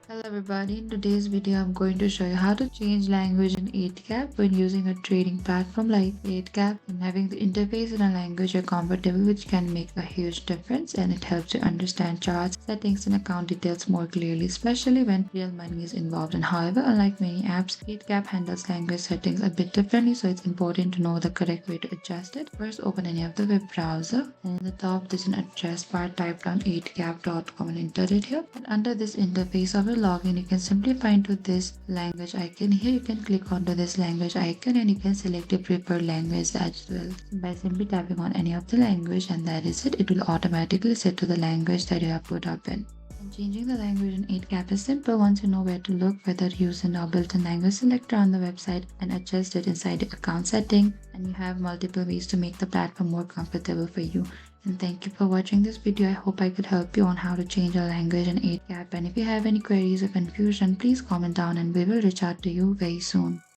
Hello everybody, in today's video I'm going to show you how to change language in Eightcap when using a trading platform like Eightcap and having the interface in a language you're comfortable which can make a huge difference, and it helps you understand charts, settings and account details more clearly, especially when real money is involved. And however, unlike many apps, Eightcap handles language settings a bit differently, so it's important to know the correct way to adjust it. First, open any of the web browser, and in the top there's an address bar. Type down 8cap.com and enter it here, and under this interface of your login you can simply find to this language icon. Here you can click onto this language icon and you can select your preferred language as well by simply tapping on any of the language, and that is it. It will automatically set to the language that you have put up in. And changing the language in 8cap is simple. Once you know where to look, whether to use a now built-in language selector on the website and adjust it inside the account setting, and you have multiple ways to make the platform more comfortable for you. And thank you for watching this video. I hope I could help you on how to change a language in 8cap. And if you have any queries or confusion, please comment down and we will reach out to you very soon.